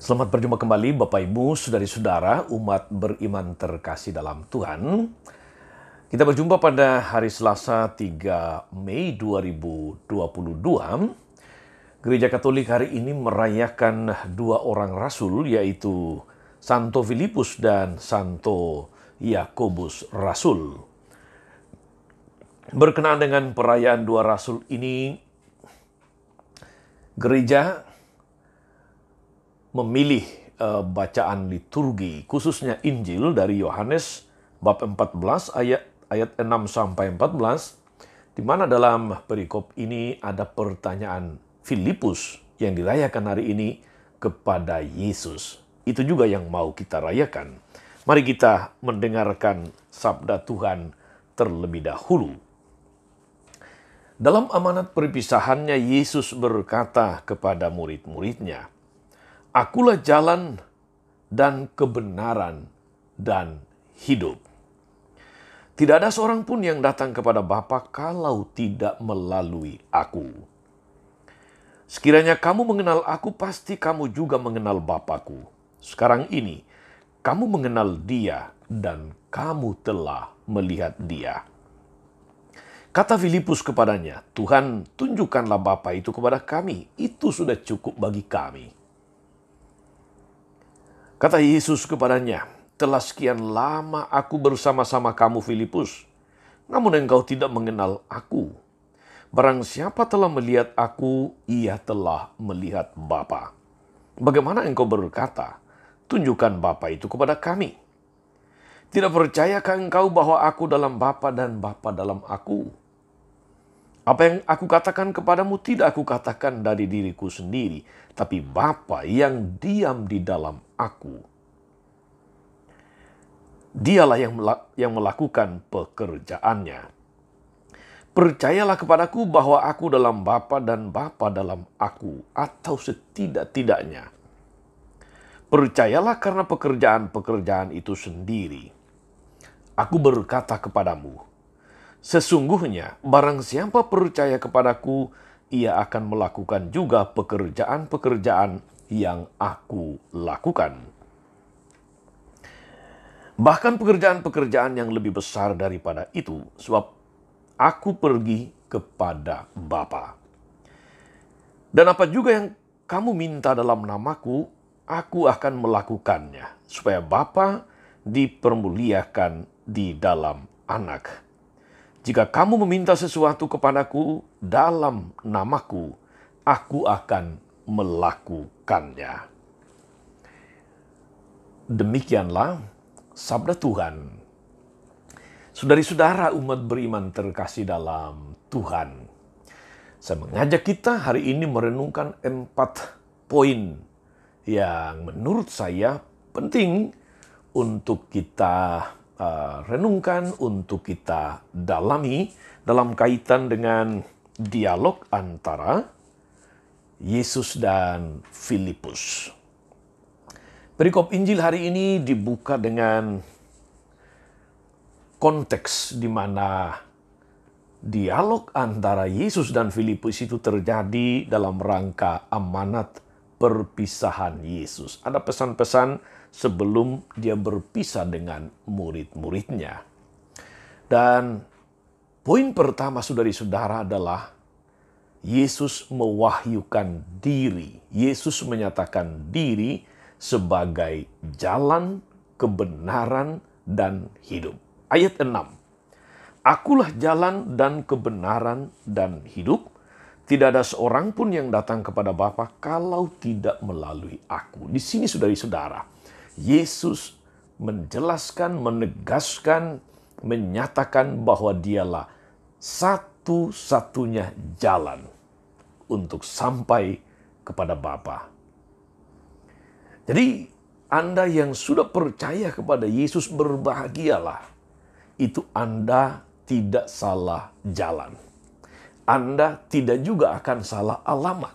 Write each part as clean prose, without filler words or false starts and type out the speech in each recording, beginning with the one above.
Selamat berjumpa kembali Bapak Ibu, saudari-saudara, umat beriman terkasih dalam Tuhan. Kita berjumpa pada hari Selasa 3 Mei 2022. Gereja Katolik hari ini merayakan dua orang rasul, yaitu Santo Filipus dan Santo Yakobus Rasul. Berkenaan dengan perayaan dua rasul ini, gereja memilih bacaan liturgi, khususnya Injil dari Yohanes bab 14 ayat 6 sampai 14, di mana dalam perikop ini ada pertanyaan Filipus yang dirayakan hari ini kepada Yesus. Itu juga yang mau kita rayakan. Mari kita mendengarkan sabda Tuhan terlebih dahulu. Dalam amanat perpisahannya, Yesus berkata kepada murid-muridnya, "Akulah jalan dan kebenaran dan hidup. Tidak ada seorang pun yang datang kepada Bapa kalau tidak melalui aku. Sekiranya kamu mengenal aku, pasti kamu juga mengenal Bapa-Ku. Sekarang ini, kamu mengenal Dia dan kamu telah melihat Dia." Kata Filipus kepadanya, "Tuhan, tunjukkanlah Bapa itu kepada kami. Itu sudah cukup bagi kami." Kata Yesus kepadanya, "Telah sekian lama aku bersama-sama kamu, Filipus, namun engkau tidak mengenal aku. Barang siapa telah melihat aku, ia telah melihat Bapa. Bagaimana engkau berkata, 'Tunjukkan Bapa itu kepada kami'? Tidak percayakah engkau bahwa aku dalam Bapa dan Bapa dalam aku? Apa yang aku katakan kepadamu tidak aku katakan dari diriku sendiri, tapi Bapa yang diam di dalam aku. Dialah yang melakukan pekerjaannya. Percayalah kepadaku bahwa aku dalam Bapa dan Bapa dalam aku, atau setidak-tidaknya percayalah karena pekerjaan-pekerjaan itu sendiri. Aku berkata kepadamu, sesungguhnya barang siapa percaya kepadaku, ia akan melakukan juga pekerjaan-pekerjaan yang aku lakukan. Bahkan pekerjaan-pekerjaan yang lebih besar daripada itu, sebab aku pergi kepada Bapa. Dan apa juga yang kamu minta dalam namaku, aku akan melakukannya, supaya Bapa dipermuliakan di dalam Anak. Jika kamu meminta sesuatu kepadaku dalam namaku, aku akan melakukannya." Demikianlah sabda Tuhan. Saudari-saudara umat beriman terkasih dalam Tuhan, saya mengajak kita hari ini merenungkan 4 poin yang menurut saya penting untuk kita renungkan, untuk kita dalami dalam kaitan dengan dialog antara Yesus dan Filipus. Perikop Injil hari ini dibuka dengan konteks di mana dialog antara Yesus dan Filipus itu terjadi dalam rangka amanat perpisahan Yesus. Ada pesan-pesan sebelum dia berpisah dengan murid-muridnya. Dan poin pertama, saudari-saudara, adalah Yesus mewahyukan diri. Yesus menyatakan diri sebagai jalan, kebenaran, dan hidup. Ayat 6. "Akulah jalan dan kebenaran dan hidup. Tidak ada seorang pun yang datang kepada Bapa kalau tidak melalui aku." Di sini, saudari-saudara, Yesus menjelaskan, menegaskan, menyatakan bahwa dialah satu-satunya jalan untuk sampai kepada Bapa. Jadi, Anda yang sudah percaya kepada Yesus, berbahagialah. Itu Anda tidak salah jalan. Anda tidak juga akan salah alamat.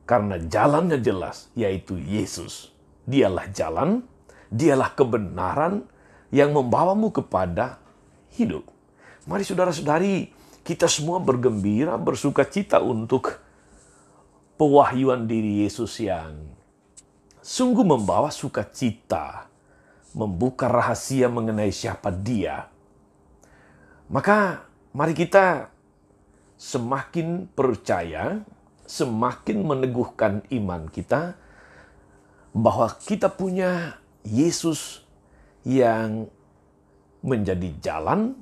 Karena jalannya jelas, yaitu Yesus. Dialah jalan, dialah kebenaran yang membawamu kepada hidup. Mari saudara-saudari, kita semua bergembira, bersuka cita untuk pewahyuan diri Yesus yang sungguh membawa sukacita, membuka rahasia mengenai siapa Dia, maka mari kita semakin percaya, semakin meneguhkan iman kita bahwa kita punya Yesus yang menjadi jalan,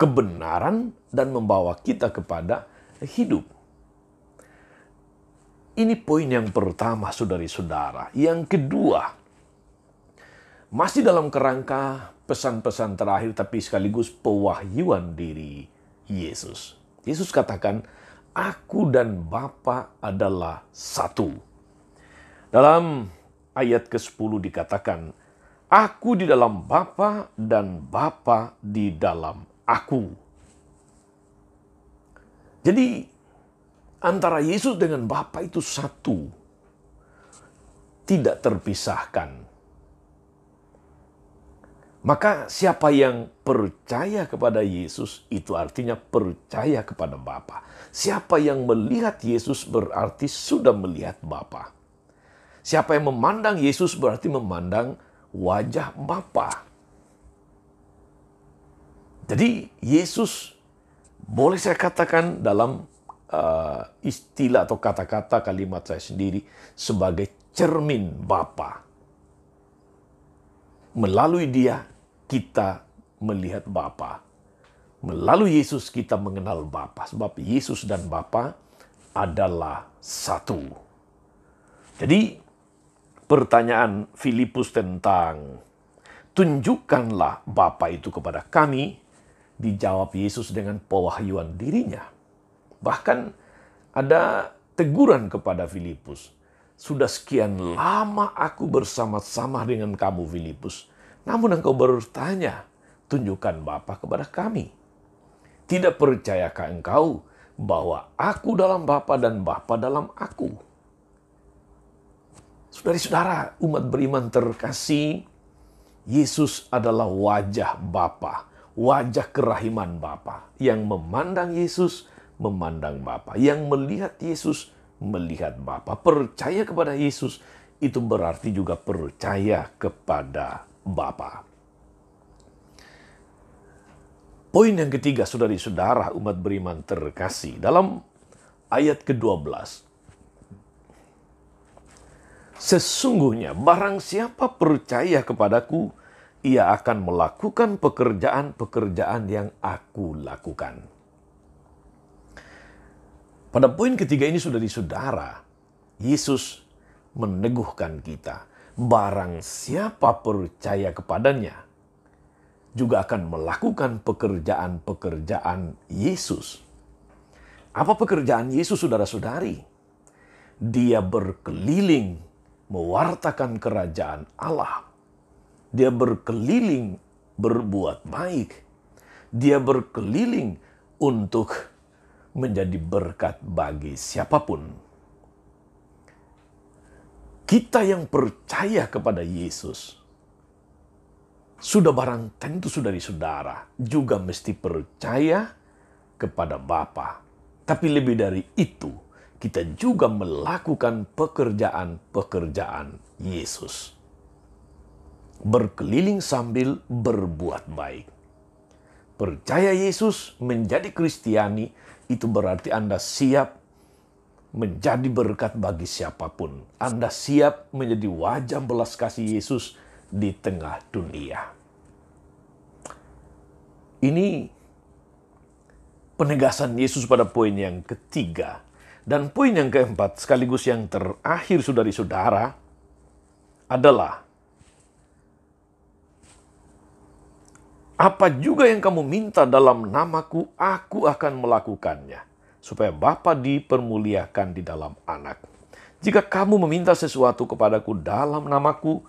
kebenaran, dan membawa kita kepada hidup. Ini poin yang pertama, saudari-saudara. Yang kedua, masih dalam kerangka pesan-pesan terakhir tapi sekaligus pewahyuan diri Yesus. Yesus katakan, "Aku dan Bapa adalah satu." Dalam ayat ke-10 dikatakan, "Aku di dalam Bapa dan Bapa di dalam aku." Jadi antara Yesus dengan Bapa itu satu, tidak terpisahkan. Maka siapa yang percaya kepada Yesus itu artinya percaya kepada Bapa. Siapa yang melihat Yesus berarti sudah melihat Bapa. Siapa yang memandang Yesus berarti memandang wajah Bapa. Jadi Yesus boleh saya katakan dalam istilah atau kata-kata kalimat saya sendiri sebagai cermin Bapa. Melalui Dia kita melihat Bapa. Melalui Yesus kita mengenal Bapa. Sebab Yesus dan Bapa adalah satu. Jadi pertanyaan Filipus tentang tunjukkanlah Bapa itu kepada kami, dijawab Yesus dengan pewahyuan dirinya. Bahkan ada teguran kepada Filipus. Sudah sekian lama aku bersama-sama dengan kamu, Filipus. Namun engkau bertanya, tunjukkan Bapa kepada kami. Tidak percayakah engkau bahwa aku dalam Bapa dan Bapa dalam aku? Saudari-saudara, umat beriman terkasih, Yesus adalah wajah Bapa, wajah kerahiman Bapa. Yang memandang Yesus, memandang Bapa. Yang melihat Yesus, melihat Bapa. Percaya kepada Yesus itu berarti juga percaya kepada Bapa. Poin yang ketiga, saudari-saudara umat beriman terkasih, dalam ayat ke-12. Sesungguhnya barang siapa percaya kepadaku, ia akan melakukan pekerjaan-pekerjaan yang aku lakukan. Pada poin ketiga ini, saudari-saudara, Yesus meneguhkan kita. Barang siapa percaya kepadanya, juga akan melakukan pekerjaan-pekerjaan Yesus. Apa pekerjaan Yesus, saudara-saudari? Dia berkeliling mewartakan kerajaan Allah. Dia berkeliling berbuat baik. Dia berkeliling untuk menjadi berkat bagi siapapun. Kita yang percaya kepada Yesus, sudah barang tentu saudari-saudara juga mesti percaya kepada Bapa. Tapi lebih dari itu, kita juga melakukan pekerjaan-pekerjaan Yesus. Berkeliling sambil berbuat baik. Percaya Yesus, menjadi Kristiani, itu berarti Anda siap menjadi berkat bagi siapapun. Anda siap menjadi wajah belas kasih Yesus di tengah dunia. Ini penegasan Yesus pada poin yang ketiga. Dan poin yang keempat, sekaligus yang terakhir, saudari-saudara, adalah apa juga yang kamu minta dalam namaku, aku akan melakukannya, supaya Bapa dipermuliakan di dalam Anak. Jika kamu meminta sesuatu kepadaku dalam namaku,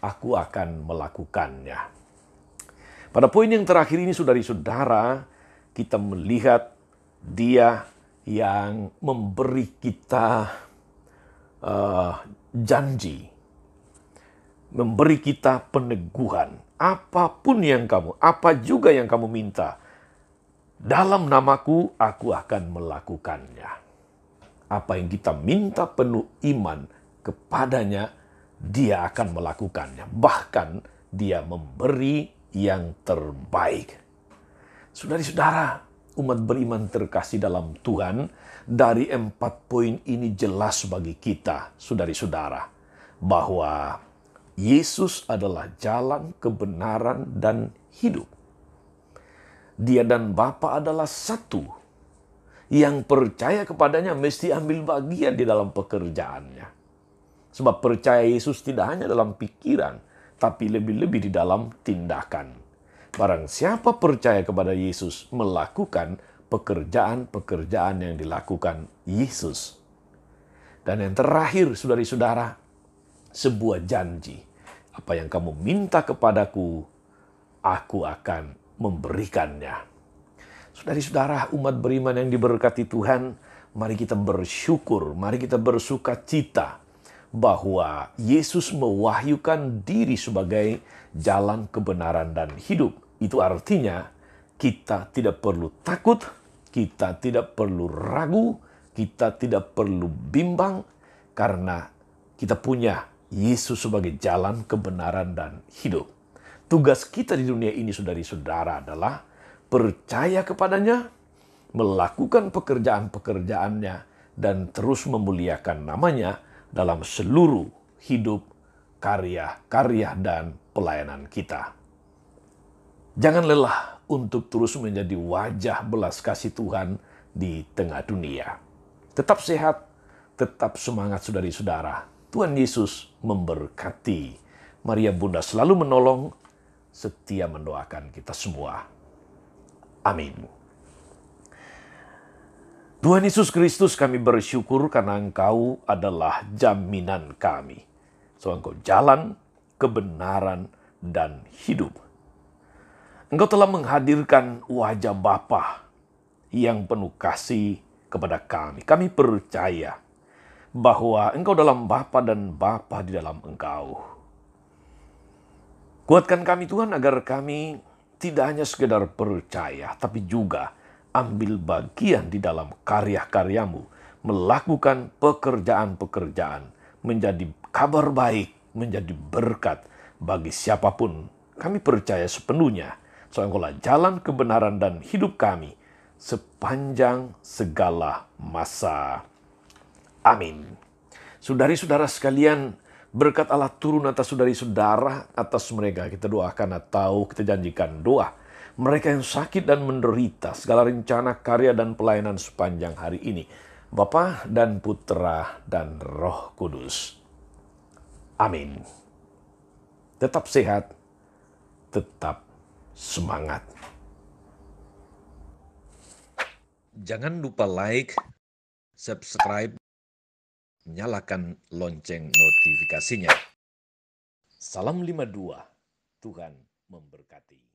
aku akan melakukannya. Pada poin yang terakhir ini, saudari-saudara, kita melihat Dia yang memberi kita janji, memberi kita peneguhan. Apapun yang apa juga yang kamu minta, dalam namaku, aku akan melakukannya. Apa yang kita minta penuh iman kepadanya, Dia akan melakukannya. Bahkan dia memberi yang terbaik. Saudara-saudara, umat beriman terkasih dalam Tuhan, dari 4 poin ini jelas bagi kita, saudara-saudara, bahwa Yesus adalah jalan, kebenaran, dan hidup. Dia dan Bapa adalah satu. Yang percaya kepadanya mesti ambil bagian di dalam pekerjaannya. Sebab percaya Yesus tidak hanya dalam pikiran, tapi lebih-lebih di dalam tindakan. Barang siapa percaya kepada Yesus, melakukan pekerjaan-pekerjaan yang dilakukan Yesus. Dan yang terakhir, saudara-saudara, sebuah janji. Apa yang kamu minta kepadaku, aku akan memberikannya. Saudara-saudara, umat beriman yang diberkati Tuhan, mari kita bersyukur, mari kita bersuka cita bahwa Yesus mewahyukan diri sebagai jalan kebenaran dan hidup. Itu artinya kita tidak perlu takut, kita tidak perlu ragu, kita tidak perlu bimbang, karena kita punya Yesus sebagai jalan kebenaran dan hidup. Tugas kita di dunia ini, saudari-saudara, adalah percaya kepadanya, melakukan pekerjaan-pekerjaannya, dan terus memuliakan namanya dalam seluruh hidup, karya-karya, dan pelayanan kita. Jangan lelah untuk terus menjadi wajah belas kasih Tuhan di tengah dunia. Tetap sehat, tetap semangat saudari-saudara. Tuhan Yesus memberkati. Maria Bunda selalu menolong, setia mendoakan kita semua. Amin. Tuhan Yesus Kristus, kami bersyukur karena Engkau adalah jaminan kami. So, Engkau jalan, kebenaran, dan hidup. Engkau telah menghadirkan wajah Bapa yang penuh kasih kepada kami. Kami percaya bahwa Engkau dalam Bapa dan Bapa di dalam Engkau. Kuatkan kami Tuhan agar kami tidak hanya sekedar percaya, tapi juga ambil bagian di dalam karya-karyamu, melakukan pekerjaan-pekerjaan, menjadi kabar baik, menjadi berkat bagi siapapun. Kami percaya sepenuhnya, soalnya Engkaulah jalan kebenaran dan hidup kami sepanjang segala masa. Amin. Saudari-saudara sekalian, berkat Allah turun atas saudari-saudara, atas mereka kita doakan atau kita janjikan doa. Mereka yang sakit dan menderita, segala rencana, karya, dan pelayanan sepanjang hari ini. Bapa dan Putra dan Roh Kudus. Amin. Tetap sehat, tetap semangat. Jangan lupa like, subscribe, nyalakan lonceng notifikasinya. Salam 52, Tuhan memberkati.